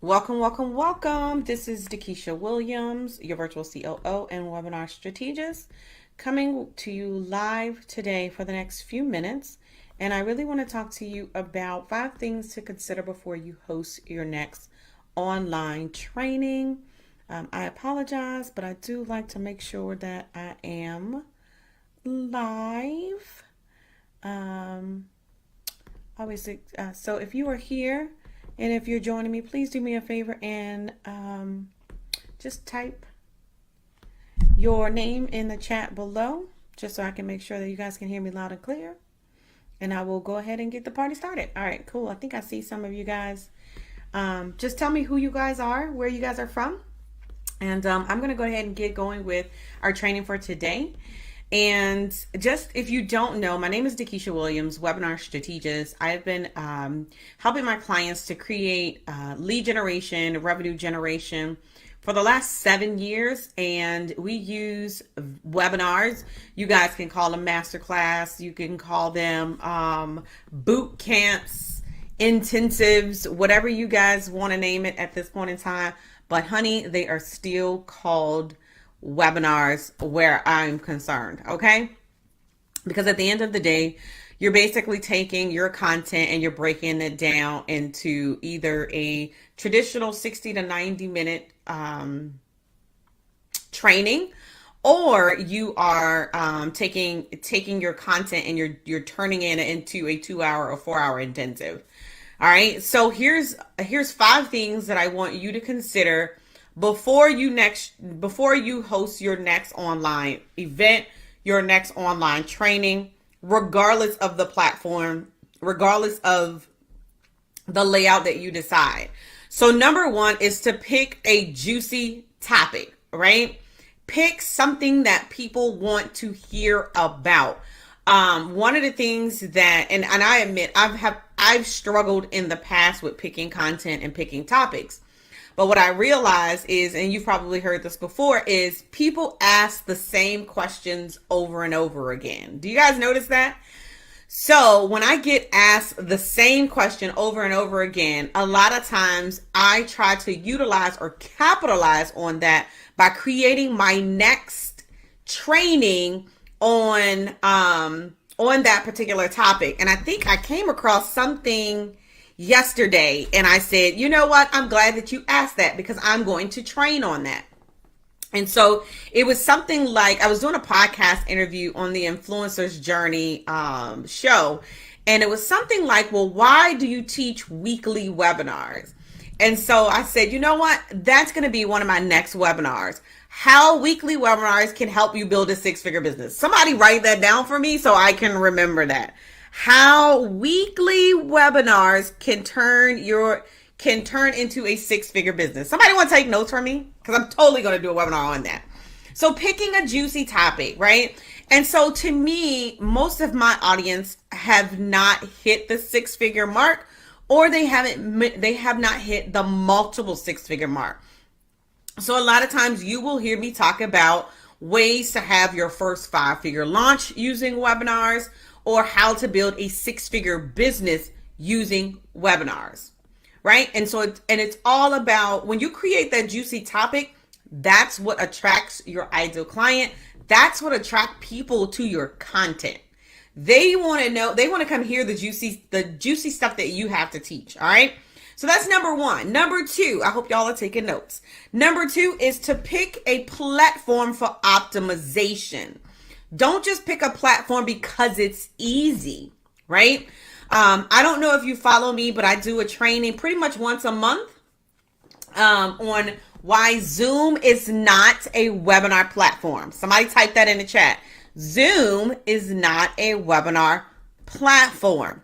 Welcome, welcome, welcome. This is Dakisha Williams, your virtual COO and webinar strategist, coming to you live today for the next few minutes. And I really want to talk to you about 5 things to consider before you host your next online training. I apologize, but I do like to make sure that I am live. Obviously, so if you are here, and if you're joining me, please do me a favor and just type your name in the chat below, just so I can make sure that you guys can hear me loud and clear. And I will go ahead and get the party started. All right, cool. I think I see some of you guys. Just tell me who you guys are, where you guys are from. And I'm going to go ahead and get going with our training for today. And just if you don't know, my name is Dakisha Williams, webinar strategist. I've been helping my clients to create lead generation, revenue generation for the last 7 years. And we use webinars. You guys can call them masterclass. You can call them boot camps, intensives, whatever you guys want to name it at this point in time. But honey, they are still called webinars where I'm concerned, okay? Because at the end of the day, you're basically taking your content and you're breaking it down into either a traditional 60 to 90 minute training, or you are taking your content and you're turning it into a 2-hour or 4-hour intensive. All right, so here's 5 things that I want you to consider before you host your next online event, your next online training, regardless of the platform, regardless of the layout that you decide. So number 1 is to pick a juicy topic, right? Pick something that people want to hear about. One of the things that, and I admit I've struggled in the past with picking content and picking topics. But what I realize is, and you've probably heard this before, is people ask the same questions over and over again. Do you guys notice that? So when I get asked the same question over and over again, a lot of times I try to utilize or capitalize on that by creating my next training on that particular topic. And I think I came across something yesterday and I said, you know what? I'm glad that you asked that because I'm going to train on that. And so it was something like, I was doing a podcast interview on the Influencer's Journey show. And it was something like, well, why do you teach weekly webinars? And so I said, you know what? That's going to be one of my next webinars. How weekly webinars can help you build a 6-figure business. Somebody write that down for me so I can remember that. How weekly webinars can turn into a 6-figure business. Somebody want to take notes from me? Because I'm totally going to do a webinar on that. So picking a juicy topic, right? And so to me, most of my audience have not hit the 6-figure mark, or they have not hit the multiple 6-figure mark. So a lot of times you will hear me talk about ways to have your first 5-figure launch using webinars, or how to build a 6-figure business using webinars, right? And so it's all about, when you create that juicy topic, that's what attracts your ideal client. That's what attracts people to your content. They want to know, they want to come hear the juicy stuff that you have to teach. All right. So that's number 1. Number 2, I hope y'all are taking notes. Number 2 is to pick a platform for optimization. Don't just pick a platform because it's easy, right? I don't know if you follow me, but I do a training pretty much once a month on why Zoom is not a webinar platform. Somebody type that in the chat. Zoom is not a webinar platform.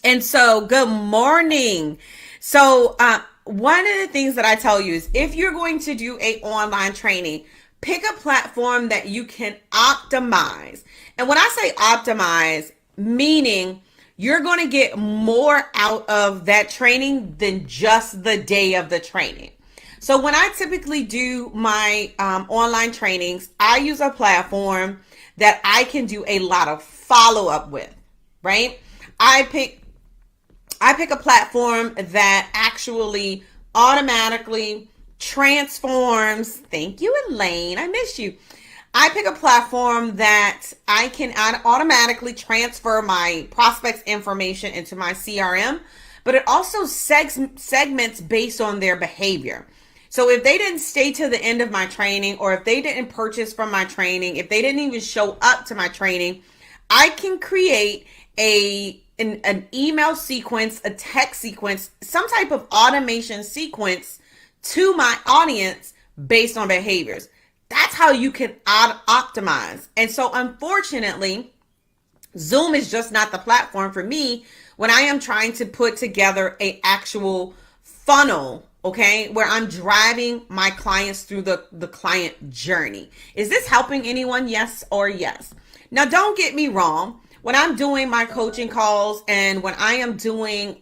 And so good morning. So one of the things that I tell you is, if you're going to do an online training, pick a platform that you can optimize. And when I say optimize, meaning you're going to get more out of that training than just the day of the training. So when I typically do my online trainings, I use a platform that I can do a lot of follow-up with, right? I pick a platform that actually automatically transforms. Thank you, Elaine. I miss you. I pick a platform that I can automatically transfer my prospects information into my CRM, but it also segments based on their behavior. So if they didn't stay to the end of my training, or if they didn't purchase from my training, if they didn't even show up to my training, I can create an email sequence, a text sequence, some type of automation sequence to my audience based on behaviors. That's how you can optimize. And so unfortunately, Zoom is just not the platform for me when I am trying to put together an actual funnel, okay, where I'm driving my clients through the client journey. Is this helping anyone? Yes or yes? Now, don't get me wrong. When I'm doing my coaching calls and when I am doing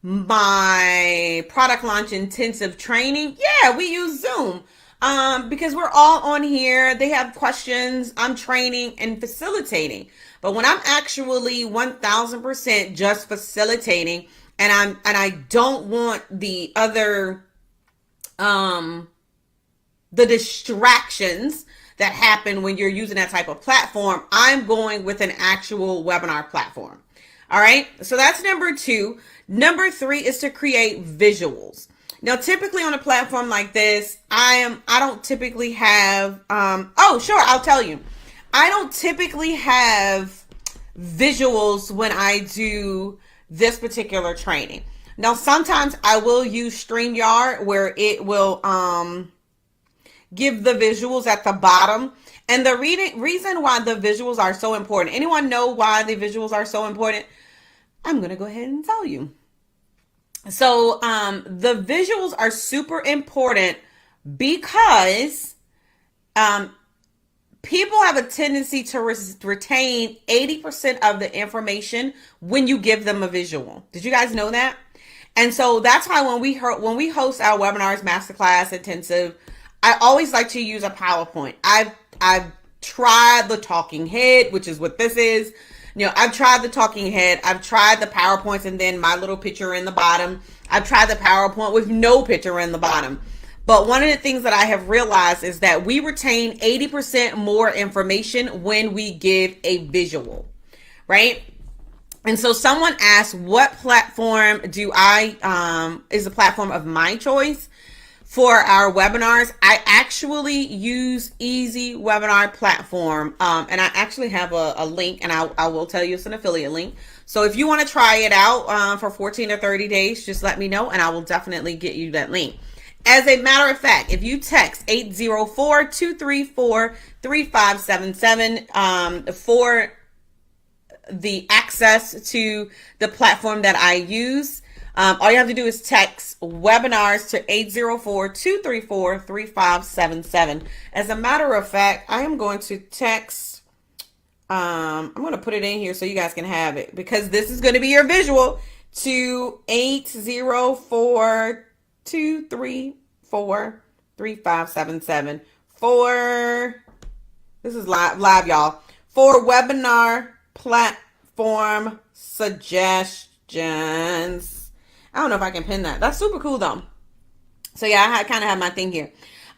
my product launch intensive training, yeah, we use Zoom because we're all on here. They have questions. I'm training and facilitating. But when I'm actually 1000% just facilitating, and I don't want the other the distractions that happen when you're using that type of platform, I'm going with an actual webinar platform. All right. So that's number 2. Number 3 is to create visuals. Now, typically on a platform like this, I don't typically have, I'll tell you. I don't typically have visuals when I do this particular training. Now, sometimes I will use StreamYard where it will, give the visuals at the bottom. And the reason why the visuals are so important, anyone know why the visuals are so important? I'm going to go ahead and tell you. So the visuals are super important because people have a tendency to retain 80% of the information when you give them a visual. Did you guys know that? And so that's why when we host our webinars, masterclass, intensive, I always like to use a PowerPoint. I've tried the talking head, which is what this is. You know, I've tried the talking head. I've tried the PowerPoints and then my little picture in the bottom. I've tried the PowerPoint with no picture in the bottom. But one of the things that I have realized is that we retain 80% more information when we give a visual, right? And so someone asked, what platform is the platform of my choice for our webinars? I actually use Easy Webinar Platform. And I actually have a link, and I will tell you it's an affiliate link. So if you want to try it out for 14 or 30 days, just let me know and I will definitely get you that link. As a matter of fact, if you text 804-234-3577 for the access to the platform that I use, all you have to do is text webinars to 804-234-3577. As a matter of fact, I am going to text, I'm going to put it in here so you guys can have it, because this is going to be your visual, to 804-234-3577 for, this is live y'all, for webinar platform suggestions. I don't know if I can pin that. That's super cool though. So yeah, I kind of have my thing here.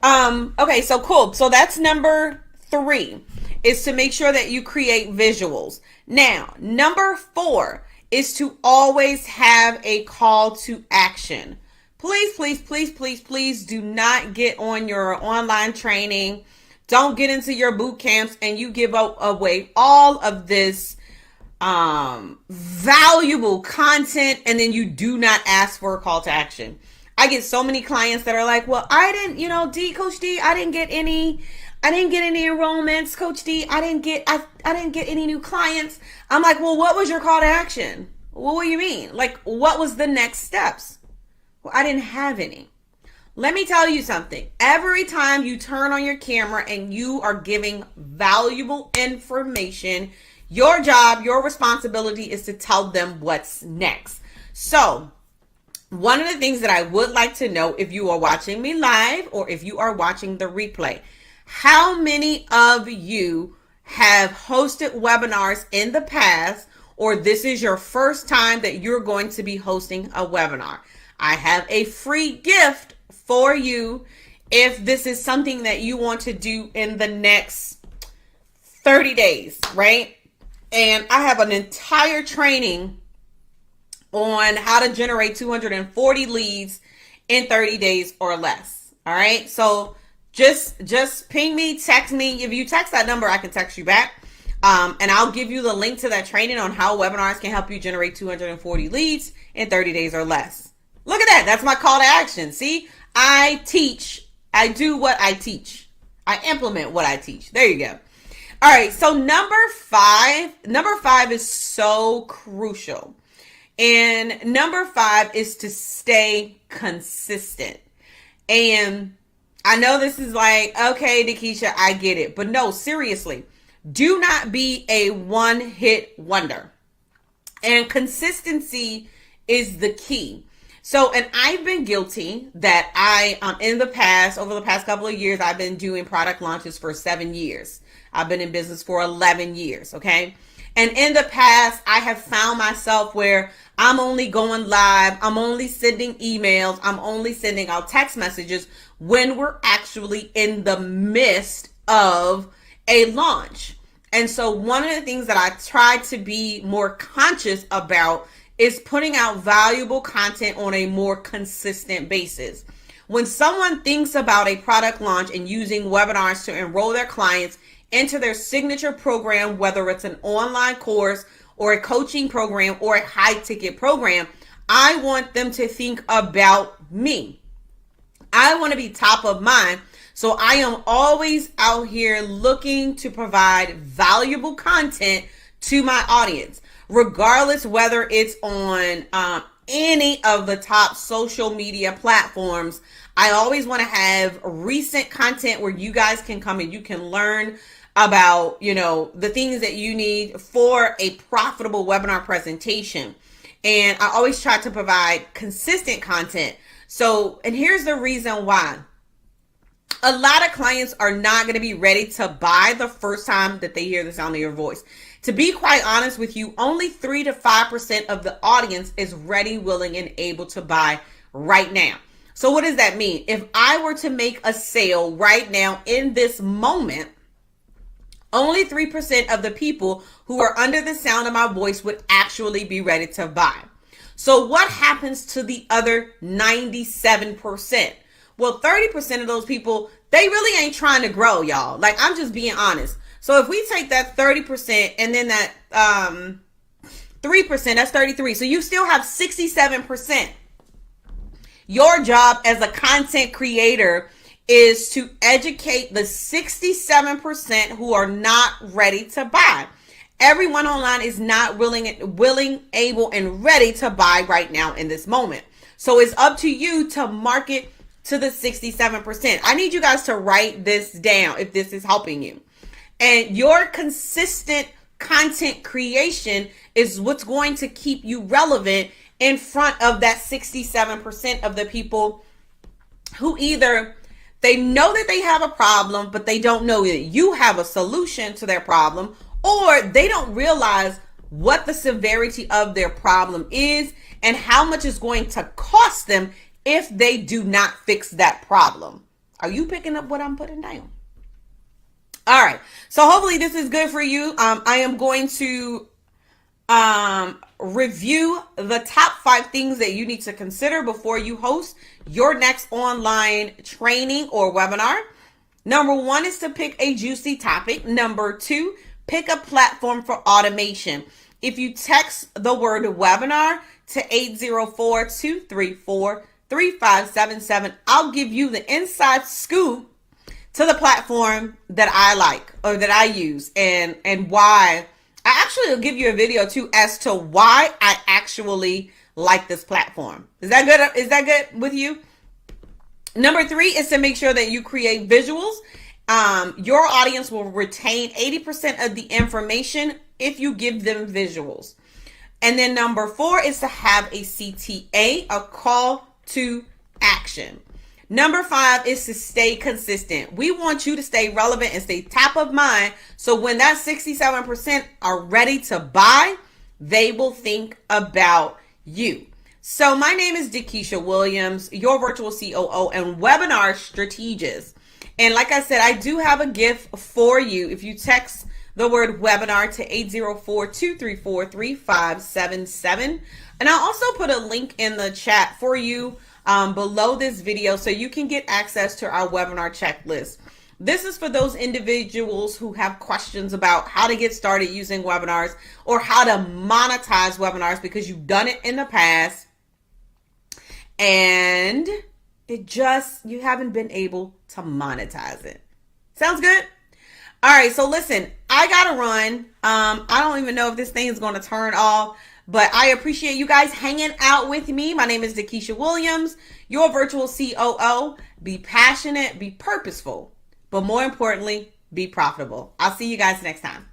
Okay, so cool. So that's number 3, is to make sure that you create visuals. Now, number 4 is to always have a call to action. Please, please, please, please, please do not get on your online training. Don't get into your boot camps and you give away all of this valuable content and then you do not ask for a call to action. I get so many clients that are like, well, I didn't, Coach D, I didn't get any enrollments. Coach D, I didn't get any new clients. I'm like, well, what was your call to action? Well, what do you mean? Like, what was the next steps? Well, I didn't have any. Let me tell you something. Every time you turn on your camera and you are giving valuable information, your job, your responsibility is to tell them what's next. So one of the things that I would like to know, if you are watching me live or if you are watching the replay, how many of you have hosted webinars in the past, or this is your first time that you're going to be hosting a webinar? I have a free gift for you if this is something that you want to do in the next 30 days, right? And I have an entire training on how to generate 240 leads in 30 days or less. All right. So just ping me, text me. If you text that number, I can text you back. And I'll give you the link to that training on how webinars can help you generate 240 leads in 30 days or less. Look at that. That's my call to action. See, I teach. I do what I teach. I implement what I teach. There you go. All right. So number five is so crucial. And number 5 is to stay consistent. And I know this is like, okay, Nikisha, I get it. But no, seriously, do not be a one-hit wonder. And consistency is the key. So, and I've been guilty that over the past couple of years, I've been doing product launches for 7 years. I've been in business for 11 years, okay? And in the past, I have found myself where I'm only going live, I'm only sending emails, I'm only sending out text messages when we're actually in the midst of a launch. And so one of the things that I try to be more conscious about is putting out valuable content on a more consistent basis. When someone thinks about a product launch and using webinars to enroll their clients into their signature program, whether it's an online course or a coaching program or a high ticket program, I want them to think about me. I want to be top of mind. So I am always out here looking to provide valuable content to my audience, regardless whether it's on any of the top social media platforms. I always want to have recent content where you guys can come and you can learn about, the things that you need for a profitable webinar presentation. And I always try to provide consistent content. So, and here's the reason why. A lot of clients are not going to be ready to buy the first time that they hear the sound of your voice. To be quite honest with you, only 3 to 5% of the audience is ready, willing, and able to buy right now. So what does that mean? If I were to make a sale right now in this moment, only 3% of the people who are under the sound of my voice would actually be ready to buy. So what happens to the other 97%? Well, 30% of those people, they really ain't trying to grow, y'all. Like, I'm just being honest. So if we take that 30% and then that 3%, that's 33. So you still have 67%. Your job as a content creator is to educate the 67% who are not ready to buy. Everyone online is not willing, able, and ready to buy right now in this moment. So it's up to you to market to the 67%. I need you guys to write this down if this is helping you. And your consistent content creation is what's going to keep you relevant in front of that 67% of the people who either they know that they have a problem, but they don't know that you have a solution to their problem, or they don't realize what the severity of their problem is and how much it's going to cost them if they do not fix that problem. Are you picking up what I'm putting down? All right. So hopefully this is good for you. I am going to review the top 5 things that you need to consider before you host your next online training or webinar. Number 1 is to pick a juicy topic. Number 2, pick a platform for automation. If you text the word webinar to 804-234-3577, I'll give you the inside scoop to the platform that I like or that I use and why. I actually will give you a video too as to why I actually like this platform. Is that good? Is that good with you? Number 3 is to make sure that you create visuals. Your audience will retain 80% of the information if you give them visuals. And then number 4 is to have a CTA, a call to action. Number 5 is to stay consistent. We want you to stay relevant and stay top of mind. So when that 67% are ready to buy, they will think about you. So my name is Dekeisha Williams, your virtual COO and webinar strategist. And like I said, I do have a gift for you. If you text the word webinar to 804-234-3577. And I'll also put a link in the chat for you below this video so you can get access to our webinar checklist. This is for those individuals who have questions about how to get started using webinars or how to monetize webinars because you've done it in the past and you haven't been able to monetize it. Sounds good? All right, so listen, I gotta run. I don't even know if this thing is gonna turn off, but I appreciate you guys hanging out with me. My name is Dekeisha Williams, your virtual COO. Be passionate, be purposeful, but more importantly, be profitable. I'll see you guys next time.